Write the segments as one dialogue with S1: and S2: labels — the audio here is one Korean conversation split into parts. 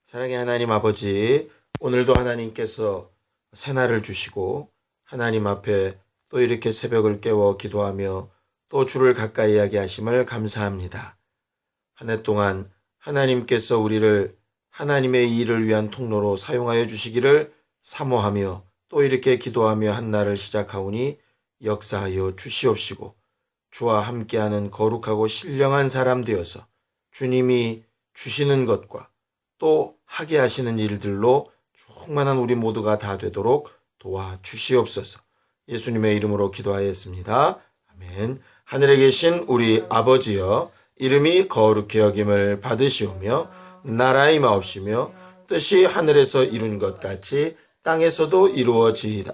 S1: 사랑의 하나님 아버지, 오늘도 하나님께서 새날을 주시고 하나님 앞에 또 이렇게 새벽을 깨워 기도하며 또 주를 가까이 하게 하심을 감사합니다. 한 해 동안 하나님께서 우리를 하나님의 일을 위한 통로로 사용하여 주시기를 사모하며 또 이렇게 기도하며 한 날을 시작하오니 역사하여 주시옵시고 주와 함께하는 거룩하고 신령한 사람 되어서 주님이 주시는 것과 또 하게 하시는 일들로 충만한 우리 모두가 다 되도록 도와주시옵소서. 예수님의 이름으로 기도하였습니다. 아멘. 하늘에 계신 우리 아버지여, 이름이 거룩히 여김을 받으시오며 나라의 마옵시며 뜻이 하늘에서 이룬 것 같이 땅에서도 이루어지이다.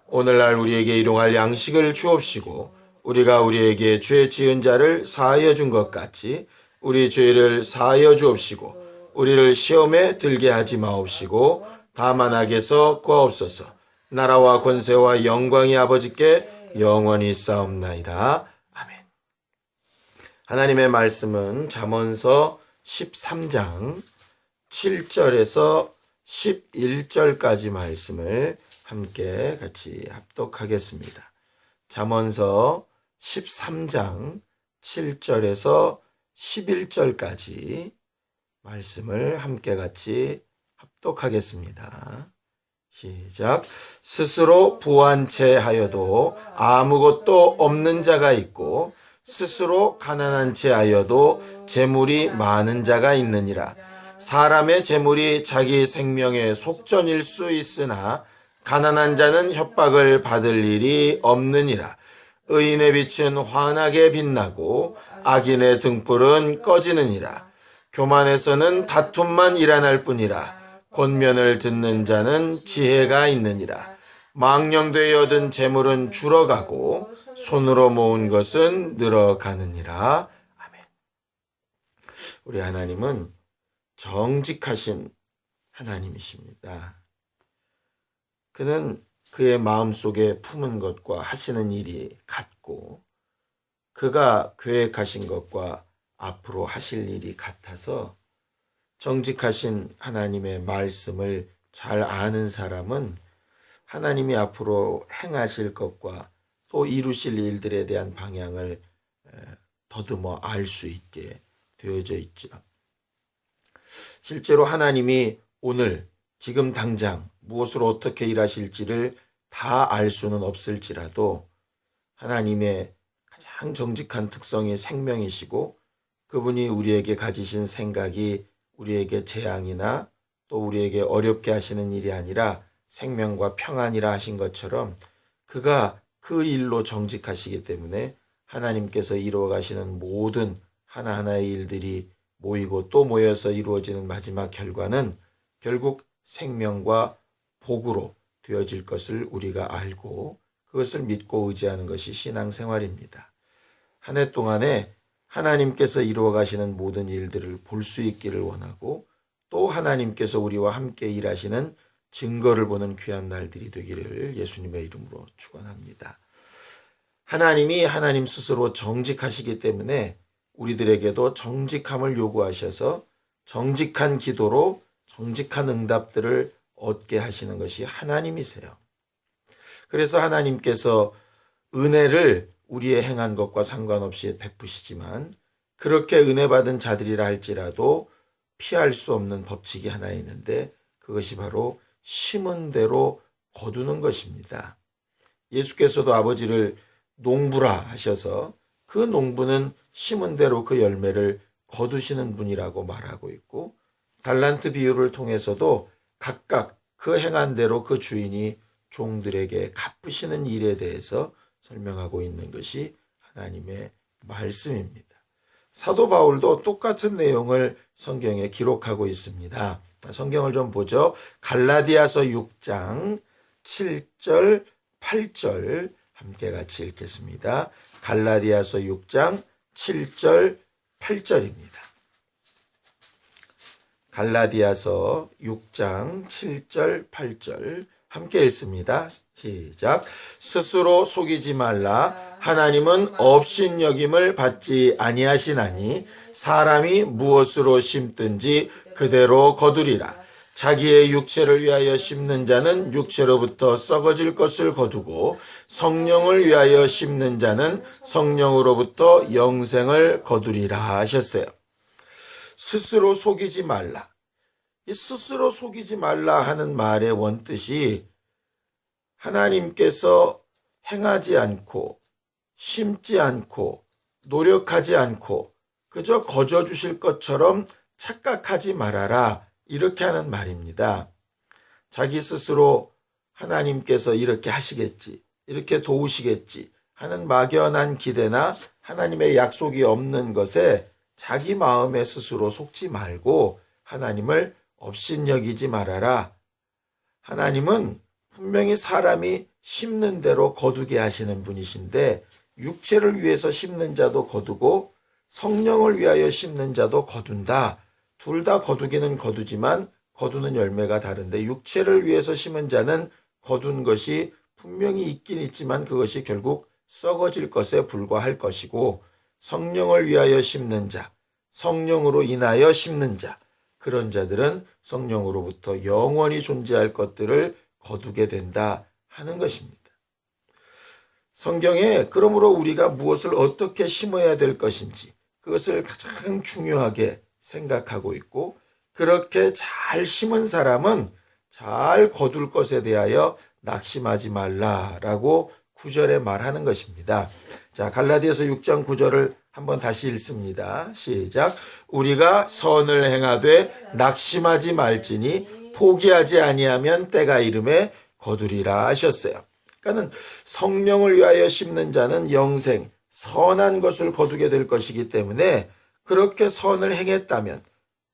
S1: 오늘날 우리에게 일용할 양식을 주옵시고 우리가 우리에게 죄 지은 자를 사하여 준 것 같이 우리 죄를 사하여 주옵시고 우리를 시험에 들게 하지 마옵시고 다만 악에서 구하옵소서. 나라와 권세와 영광이 아버지께 영원히 싸움나이다. 아멘. 하나님의 말씀은 잠언서 13장 7절에서 11절까지 말씀을 함께 같이 합독하겠습니다. 잠언서 13장 7절에서 11절까지 말씀을 함께 같이 합독하겠습니다. 시작. 스스로 부한 채 하여도 아무것도 없는 자가 있고 스스로 가난한 채 하여도 재물이 많은 자가 있느니라. 사람의 재물이 자기 생명의 속전일 수 있으나 가난한 자는 협박을 받을 일이 없느니라. 의인의 빛은 환하게 빛나고 악인의 등불은 꺼지느니라. 교만에서는 다툼만 일어날 뿐이라. 권면을 듣는 자는 지혜가 있느니라. 망령되이 얻은 재물은 줄어가고 손으로 모은 것은 늘어가느니라. 아멘. 우리 하나님은 정직하신 하나님이십니다. 그는 그의 마음속에 품은 것과 하시는 일이 같고 그가 계획하신 것과 앞으로 하실 일이 같아서 정직하신 하나님의 말씀을 잘 아는 사람은 하나님이 앞으로 행하실 것과 또 이루실 일들에 대한 방향을 더듬어 알 수 있게 되어져 있죠. 실제로 하나님이 오늘 지금 당장 무엇으로 어떻게 일하실지를 다 알 수는 없을지라도 하나님의 가장 정직한 특성이 생명이시고 그분이 우리에게 가지신 생각이 우리에게 재앙이나 또 우리에게 어렵게 하시는 일이 아니라 생명과 평안이라 하신 것처럼 그가 그 일로 정직하시기 때문에 하나님께서 이루어 가시는 모든 하나하나의 일들이 모이고 또 모여서 이루어지는 마지막 결과는 결국 생명과 복으로 되어질 것을 우리가 알고 그것을 믿고 의지하는 것이 신앙생활입니다. 한 해 동안에 하나님께서 이루어 가시는 모든 일들을 볼 수 있기를 원하고 또 하나님께서 우리와 함께 일하시는 증거를 보는 귀한 날들이 되기를 예수님의 이름으로 축원합니다. 하나님이 하나님 스스로 정직하시기 때문에 우리들에게도 정직함을 요구하셔서 정직한 기도로 정직한 응답들을 얻게 하시는 것이 하나님이세요. 그래서 하나님께서 은혜를 우리의 행한 것과 상관없이 베푸시지만 그렇게 은혜 받은 자들이라 할지라도 피할 수 없는 법칙이 하나 있는데 그것이 바로 심은 대로 거두는 것입니다. 예수께서도 아버지를 농부라 하셔서 그 농부는 심은 대로 그 열매를 거두시는 분이라고 말하고 있고 달란트 비유를 통해서도 각각 그 행한 대로 그 주인이 종들에게 갚으시는 일에 대해서 설명하고 있는 것이 하나님의 말씀입니다. 사도 바울도 똑같은 내용을 성경에 기록하고 있습니다. 성경을 좀 보죠. 갈라디아서 6장 7절 8절 함께 같이 읽겠습니다. 갈라디아서 6장 7절 8절입니다. 갈라디아서 6장 7절 8절 함께 읽습니다. 시작. 스스로 속이지 말라. 하나님은 업신여김을 받지 아니하시나니 사람이 무엇으로 심든지 그대로 거두리라. 자기의 육체를 위하여 심는 자는 육체로부터 썩어질 것을 거두고 성령을 위하여 심는 자는 성령으로부터 영생을 거두리라 하셨어요. 스스로 속이지 말라. 이 스스로 속이지 말라 하는 말의 원뜻이 하나님께서 행하지 않고 심지 않고 노력하지 않고 그저 거저 주실 것처럼 착각하지 말아라, 이렇게 하는 말입니다. 자기 스스로 하나님께서 이렇게 하시겠지, 이렇게 도우시겠지 하는 막연한 기대나 하나님의 약속이 없는 것에 자기 마음에 스스로 속지 말고 하나님을 업신여기지 말아라. 하나님은 분명히 사람이 심는 대로 거두게 하시는 분이신데 육체를 위해서 심는 자도 거두고 성령을 위하여 심는 자도 거둔다. 둘 다 거두기는 거두지만 거두는 열매가 다른데 육체를 위해서 심은 자는 거둔 것이 분명히 있긴 있지만 그것이 결국 썩어질 것에 불과할 것이고, 성령을 위하여 심는 자, 성령으로 인하여 심는 자, 그런 자들은 성령으로부터 영원히 존재할 것들을 거두게 된다 하는 것입니다. 성경에 그러므로 우리가 무엇을 어떻게 심어야 될 것인지 그것을 가장 중요하게 생각하고 있고, 그렇게 잘 심은 사람은 잘 거둘 것에 대하여 낙심하지 말라라고 9절에 말하는 것입니다. 자, 갈라디아서 6장 9절을 한번 다시 읽습니다. 시작. 우리가 선을 행하되 낙심하지 말지니 포기하지 아니하면 때가 이름에 거두리라 하셨어요. 그러니까 성령을 위하여 심는 자는 영생, 선한 것을 거두게 될 것이기 때문에 그렇게 선을 행했다면,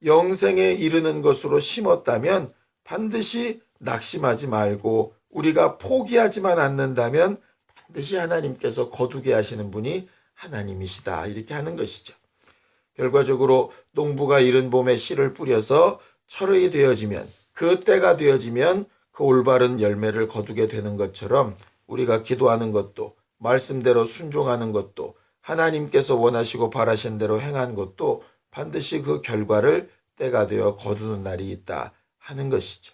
S1: 영생에 이르는 것으로 심었다면 반드시 낙심하지 말고 우리가 포기하지만 않는다면 반드시 하나님께서 거두게 하시는 분이 하나님이시다, 이렇게 하는 것이죠. 결과적으로 농부가 이른 봄에 씨를 뿌려서 철이 되어지면, 그 때가 되어지면 그 올바른 열매를 거두게 되는 것처럼 우리가 기도하는 것도, 말씀대로 순종하는 것도, 하나님께서 원하시고 바라신 대로 행한 것도 반드시 그 결과를 때가 되어 거두는 날이 있다 하는 것이죠.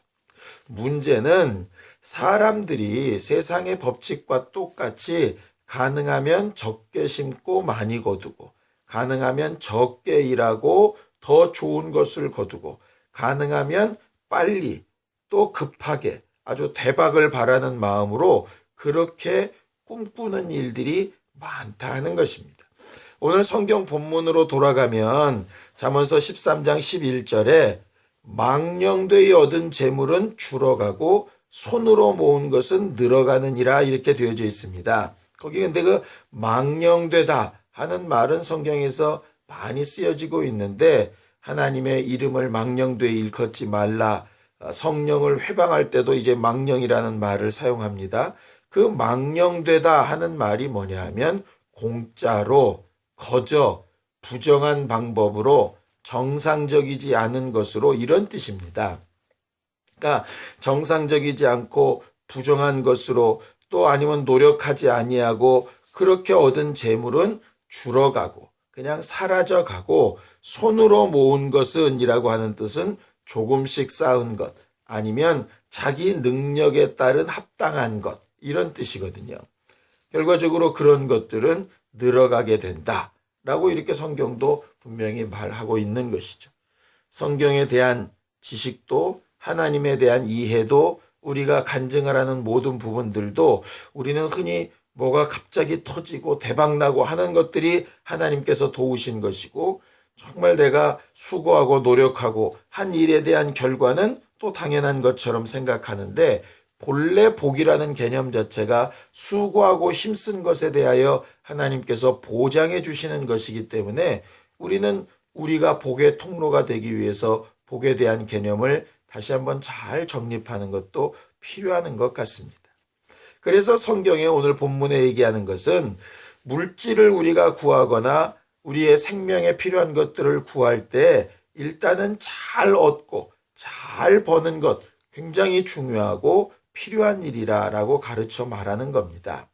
S1: 문제는 사람들이 세상의 법칙과 똑같이 가능하면 적게 심고 많이 거두고, 가능하면 적게 일하고 더 좋은 것을 거두고, 가능하면 빨리 또 급하게 아주 대박을 바라는 마음으로 그렇게 꿈꾸는 일들이 많다 하는 것입니다. 오늘 성경 본문으로 돌아가면 잠언서 13장 11절에 망령되이 얻은 재물은 줄어가고 손으로 모은 것은 늘어가느니라, 이렇게 되어져 있습니다. 거기 근데 그 망령되다 하는 말은 성경에서 많이 쓰여지고 있는데, 하나님의 이름을 망령되이 일컫지 말라, 성령을 회방할 때도 이제 망령이라는 말을 사용합니다. 그 망령되다 하는 말이 뭐냐 하면 공짜로, 거저, 부정한 방법으로, 정상적이지 않은 것으로, 이런 뜻입니다. 그러니까 정상적이지 않고 부정한 것으로, 또 아니면 노력하지 아니하고 그렇게 얻은 재물은 줄어가고 그냥 사라져가고, 손으로 모은 것은 이라고 하는 뜻은 조금씩 쌓은 것, 아니면 자기 능력에 따른 합당한 것, 이런 뜻이거든요. 결과적으로 그런 것들은 늘어가게 된다 라고 이렇게 성경도 분명히 말하고 있는 것이죠. 성경에 대한 지식도 하나님에 대한 이해도 우리가 간증하라는 모든 부분들도 우리는 흔히 뭐가 갑자기 터지고 대박나고 하는 것들이 하나님께서 도우신 것이고, 정말 내가 수고하고 노력하고 한 일에 대한 결과는 또 당연한 것처럼 생각하는데, 본래 복이라는 개념 자체가 수고하고 힘쓴 것에 대하여 하나님께서 보장해 주시는 것이기 때문에 우리는 우리가 복의 통로가 되기 위해서 복에 대한 개념을 다시 한번 잘 정립하는 것도 필요한 것 같습니다. 그래서 성경에 오늘 본문에 얘기하는 것은 물질을 우리가 구하거나 우리의 생명에 필요한 것들을 구할 때 일단은 잘 얻고 잘 버는 것 굉장히 중요하고 필요한 일이라고 가르쳐 말하는 겁니다.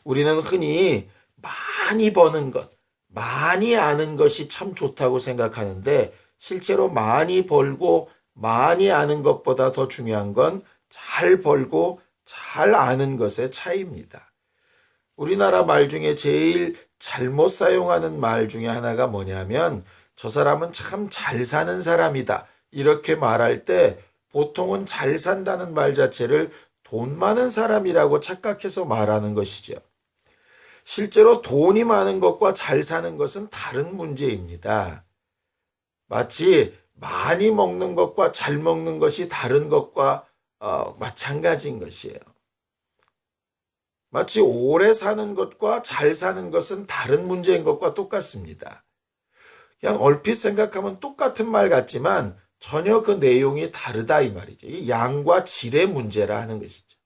S1: 우리는 흔히 많이 버는 것, 많이 아는 것이 참 좋다고 생각하는데 실제로 많이 벌고 많이 아는 것보다 더 중요한 건 잘 벌고 잘 아는 것의 차이입니다. 우리나라 말 중에 제일 잘못 사용하는 말 중에 하나가 뭐냐면 저 사람은 참 잘 사는 사람이다. 이렇게 말할 때 보통은 잘 산다는 말 자체를 돈 많은 사람이라고 착각해서 말하는 것이죠. 실제로 돈이 많은 것과 잘 사는 것은 다른 문제입니다. 마치 많이 먹는 것과 잘 먹는 것이 다른 것과 마찬가지인 것이에요. 마치 오래 사는 것과 잘 사는 것은 다른 문제인 것과 똑같습니다. 그냥 얼핏 생각하면 똑같은 말 같지만 전혀 그 내용이 다르다 이 말이죠. 이 양과 질의 문제라 하는 것이죠.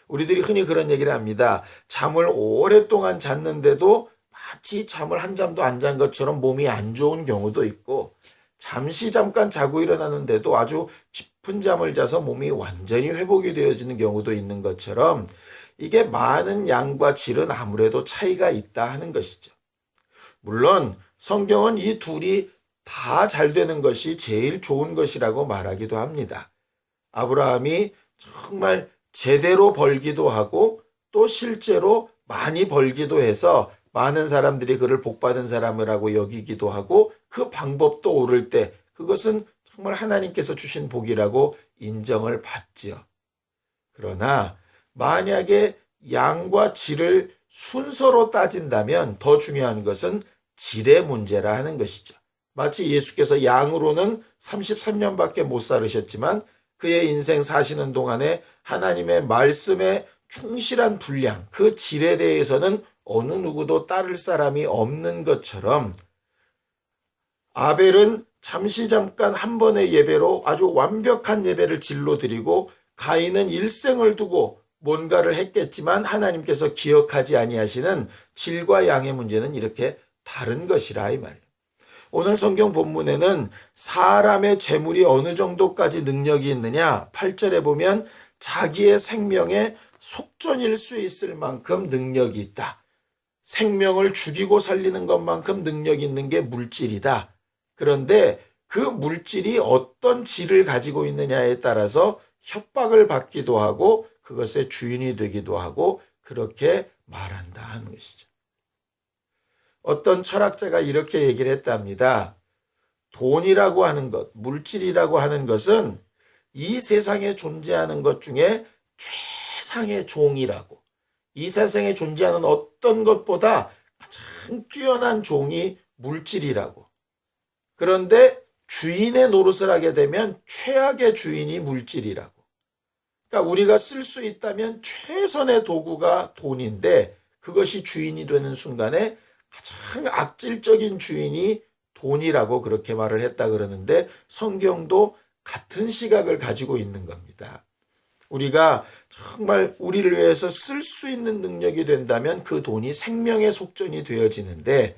S1: 우리들이 흔히 그런 얘기를 합니다. 잠을 오랫동안 잤는데도 마치 잠을 한 잠도 안 잔 것처럼 몸이 안 좋은 경우도 있고 잠깐 자고 일어나는데도 아주 깊은 잠을 자서 몸이 완전히 회복이 되어지는 경우도 있는 것처럼 이게 많은 양과 질은 아무래도 차이가 있다 하는 것이죠. 물론 성경은 이 둘이 다 잘 되는 것이 제일 좋은 것이라고 말하기도 합니다. 아브라함이 정말 제대로 벌기도 하고 또 실제로 많이 벌기도 해서 많은 사람들이 그를 복받은 사람이라고 여기기도 하고 그 방법도 옳을 때 그것은 정말 하나님께서 주신 복이라고 인정을 받지요. 그러나 만약에 양과 질을 순서로 따진다면 더 중요한 것은 질의 문제라 하는 것이죠. 마치 예수께서 양으로는 33년밖에 못 살으셨지만 그의 인생 사시는 동안에 하나님의 말씀에 충실한 분량, 그 질에 대해서는 어느 누구도 따를 사람이 없는 것처럼 아벨은 잠깐 한 번의 예배로 아주 완벽한 예배를 질로 드리고 가인은 일생을 두고 뭔가를 했겠지만 하나님께서 기억하지 아니하시는 질과 양의 문제는 이렇게 다른 것이라 이 말이에요. 오늘 성경 본문에는 사람의 재물이 어느 정도까지 능력이 있느냐 8절에 보면 자기의 생명의 속전일 수 있을 만큼 능력이 있다. 생명을 죽이고 살리는 것만큼 능력이 있는 게 물질이다. 그런데 그 물질이 어떤 질을 가지고 있느냐에 따라서 협박을 받기도 하고 그것의 주인이 되기도 하고 그렇게 말한다 하는 것이죠. 어떤 철학자가 이렇게 얘기를 했답니다. 돈이라고 하는 것, 물질이라고 하는 것은 이 세상에 존재하는 것 중에 최상의 종이라고. 이 세상에 존재하는 어떤 것보다 가장 뛰어난 종이 물질이라고. 그런데 주인의 노릇을 하게 되면 최악의 주인이 물질이라고. 그러니까 우리가 쓸 수 있다면 최선의 도구가 돈인데 그것이 주인이 되는 순간에 가장 악질적인 주인이 돈이라고 그렇게 말을 했다 그러는데 성경도 같은 시각을 가지고 있는 겁니다. 우리가 정말 우리를 위해서 쓸 수 있는 능력이 된다면 그 돈이 생명의 속전이 되어지는데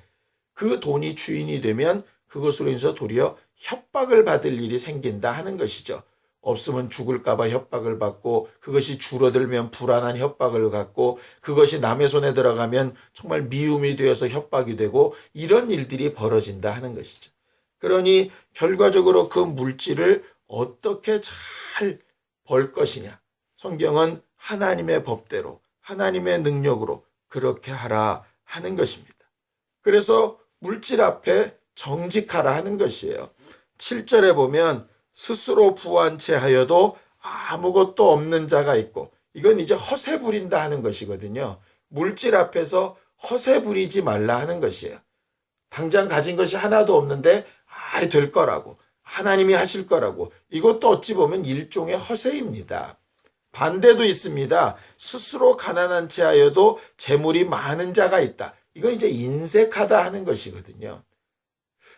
S1: 그 돈이 주인이 되면 그것으로 인해서 도리어 협박을 받을 일이 생긴다 하는 것이죠. 없으면 죽을까 봐 협박을 받고 그것이 줄어들면 불안한 협박을 갖고 그것이 남의 손에 들어가면 정말 미움이 되어서 협박이 되고 이런 일들이 벌어진다 하는 것이죠. 그러니 결과적으로 그 물질을 어떻게 잘 벌 것이냐. 성경은 하나님의 법대로 하나님의 능력으로 그렇게 하라 하는 것입니다. 그래서 물질 앞에 정직하라 하는 것이에요. 7절에 보면 스스로 부한 채 하여도 아무것도 없는 자가 있고 이건 이제 허세 부린다 하는 것이거든요. 물질 앞에서 허세 부리지 말라 하는 것이에요. 당장 가진 것이 하나도 없는데 될 거라고 하나님이 하실 거라고 이것도 어찌 보면 일종의 허세입니다. 반대도 있습니다. 스스로 가난한 채 하여도 재물이 많은 자가 있다. 이건 이제 인색하다 하는 것이거든요.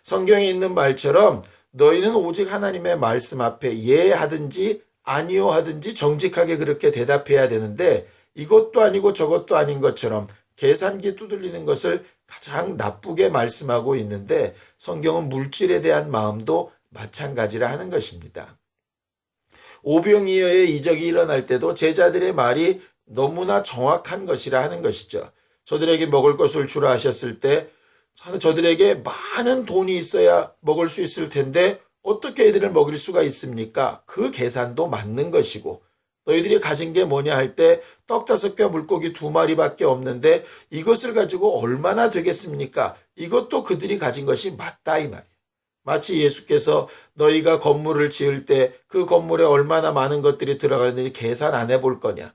S1: 성경에 있는 말처럼 너희는 오직 하나님의 말씀 앞에 예하든지 아니요 하든지 정직하게 그렇게 대답해야 되는데 이것도 아니고 저것도 아닌 것처럼 계산기 두들리는 것을 가장 나쁘게 말씀하고 있는데 성경은 물질에 대한 마음도 마찬가지라 하는 것입니다. 오병이어의 이적이 일어날 때도 제자들의 말이 너무나 정확한 것이라 하는 것이죠. 저들에게 먹을 것을 주라 하셨을 때 저들에게 많은 돈이 있어야 먹을 수 있을 텐데 어떻게 애들을 먹일 수가 있습니까? 그 계산도 맞는 것이고, 너희들이 가진 게 뭐냐 할 때 떡 5개 물고기 2마리밖에 없는데 이것을 가지고 얼마나 되겠습니까? 이것도 그들이 가진 것이 맞다 이 말이에요. 마치 예수께서 너희가 건물을 지을 때 그 건물에 얼마나 많은 것들이 들어가는지 계산 안 해볼 거냐?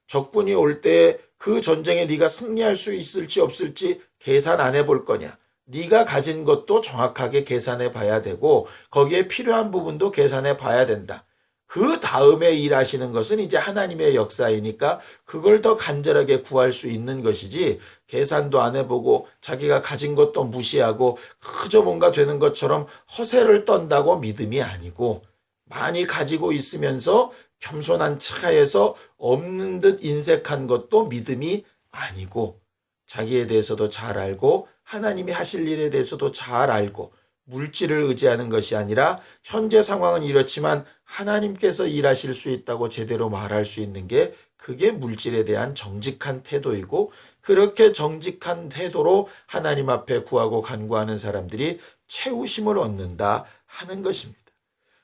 S1: 적군이 올 때 그 전쟁에 네가 승리할 수 있을지 없을지 계산 안 해볼 거냐? 네가 가진 것도 정확하게 계산해 봐야 되고 거기에 필요한 부분도 계산해 봐야 된다. 그 다음에 일하시는 것은 이제 하나님의 역사이니까 그걸 더 간절하게 구할 수 있는 것이지, 계산도 안 해보고 자기가 가진 것도 무시하고 그저 뭔가 되는 것처럼 허세를 떤다고 믿음이 아니고, 많이 가지고 있으면서 겸손한 차에서 없는 듯 인색한 것도 믿음이 아니고, 자기에 대해서도 잘 알고 하나님이 하실 일에 대해서도 잘 알고 물질을 의지하는 것이 아니라 현재 상황은 이렇지만 하나님께서 일하실 수 있다고 제대로 말할 수 있는 게, 그게 물질에 대한 정직한 태도이고, 그렇게 정직한 태도로 하나님 앞에 구하고 간구하는 사람들이 채우심을 얻는다 하는 것입니다.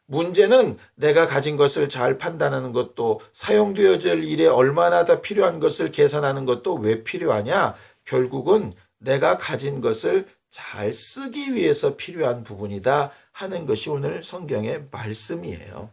S1: 문제는 내가 가진 것을 잘 판단하는 것도, 사용되어질 일에 얼마나 더 필요한 것을 계산하는 것도 왜 필요하냐? 결국은 내가 가진 것을 잘 쓰기 위해서 필요한 부분이다 하는 것이 오늘 성경의 말씀이에요.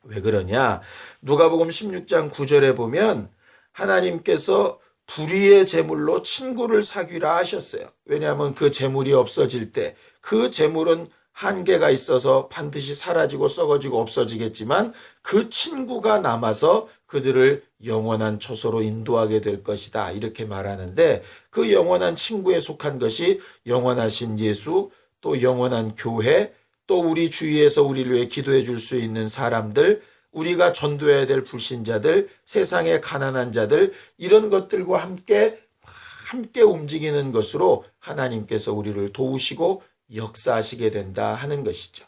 S1: 왜 그러냐? 누가복음 16장 9절에 보면 하나님께서 불의의 재물로 친구를 사귀라 하셨어요. 왜냐하면 그 재물이 없어질 때 그 재물은 한계가 있어서 반드시 사라지고 썩어지고 없어지겠지만 그 친구가 남아서 그들을 영원한 처소로 인도하게 될 것이다, 이렇게 말하는데, 그 영원한 친구에 속한 것이 영원하신 예수, 또 영원한 교회, 또 우리 주위에서 우리를 위해 기도해 줄 수 있는 사람들, 우리가 전도해야 될 불신자들, 세상의 가난한 자들, 이런 것들과 함께 움직이는 것으로 하나님께서 우리를 도우시고 역사하시게 된다 하는 것이죠.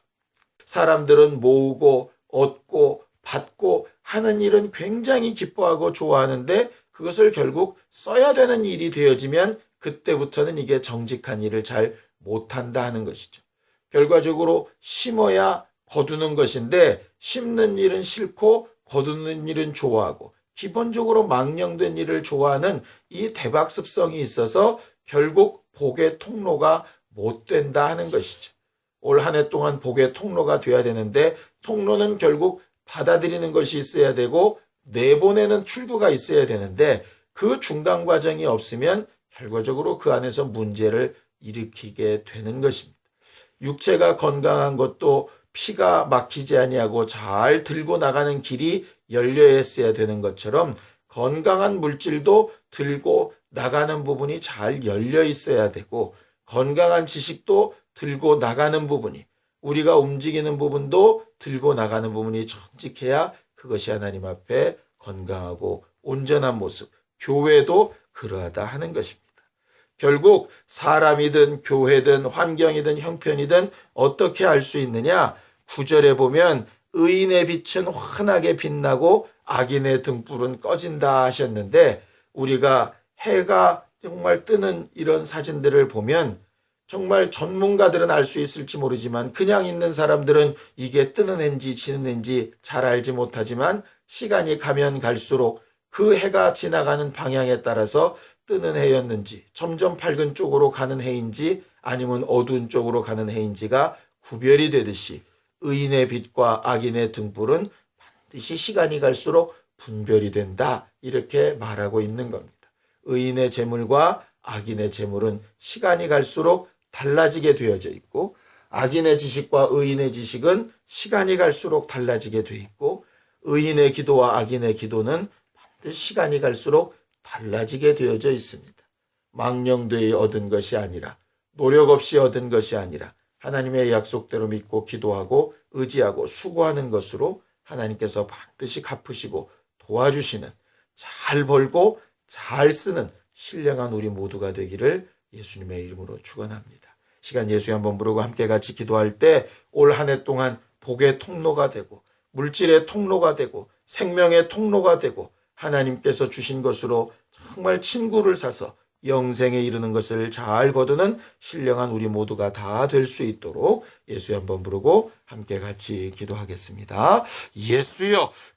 S1: 사람들은 모으고 얻고 받고 하는 일은 굉장히 기뻐하고 좋아하는데, 그것을 결국 써야 되는 일이 되어지면 그때부터는 이게 정직한 일을 잘 못한다 하는 것이죠. 결과적으로 심어야 거두는 것인데, 심는 일은 싫고 거두는 일은 좋아하고, 기본적으로 망령된 일을 좋아하는 이 대박 습성이 있어서 결국 복의 통로가 못 된다 하는 것이죠. 올 한 해 동안 복의 통로가 돼야 되는데, 통로는 결국 받아들이는 것이 있어야 되고 내보내는 출구가 있어야 되는데, 그 중간 과정이 없으면 결과적으로 그 안에서 문제를 일으키게 되는 것입니다. 육체가 건강한 것도 피가 막히지 아니하고 잘 들고 나가는 길이 열려 있어야 되는 것처럼, 건강한 물질도 들고 나가는 부분이 잘 열려 있어야 되고, 건강한 지식도 들고 나가는 부분이, 우리가 움직이는 부분도 들고 나가는 부분이 정직해야 그것이 하나님 앞에 건강하고 온전한 모습, 교회도 그러하다 하는 것입니다. 결국 사람이든 교회든 환경이든 형편이든 어떻게 알 수 있느냐? 9절에 보면 의인의 빛은 환하게 빛나고 악인의 등불은 꺼진다 하셨는데, 우리가 해가 정말 뜨는 이런 사진들을 보면 정말 전문가들은 알 수 있을지 모르지만 그냥 있는 사람들은 이게 뜨는 해인지 지는 해인지 잘 알지 못하지만, 시간이 가면 갈수록 그 해가 지나가는 방향에 따라서 뜨는 해였는지, 점점 밝은 쪽으로 가는 해인지 아니면 어두운 쪽으로 가는 해인지가 구별이 되듯이, 의인의 빛과 악인의 등불은 반드시 시간이 갈수록 분별이 된다, 이렇게 말하고 있는 겁니다. 의인의 재물과 악인의 재물은 시간이 갈수록 달라지게 되어져 있고, 악인의 지식과 의인의 지식은 시간이 갈수록 달라지게 돼 있고, 의인의 기도와 악인의 기도는 반드시 시간이 갈수록 달라지게 되어져 있습니다. 망령되이 얻은 것이 아니라, 노력 없이 얻은 것이 아니라 하나님의 약속대로 믿고 기도하고 의지하고 수고하는 것으로 하나님께서 반드시 갚으시고 도와주시는, 잘 벌고 잘 쓰는 신령한 우리 모두가 되기를 예수님의 이름으로 축원합니다. 시간 예수의 한번 부르고 함께 같이 기도할 때 올 한 해 동안 복의 통로가 되고 물질의 통로가 되고 생명의 통로가 되고, 하나님께서 주신 것으로 정말 친구를 사서 영생에 이르는 것을 잘 거두는 신령한 우리 모두가 다 될 수 있도록 예수여 한번 부르고 함께 같이 기도하겠습니다. 예수여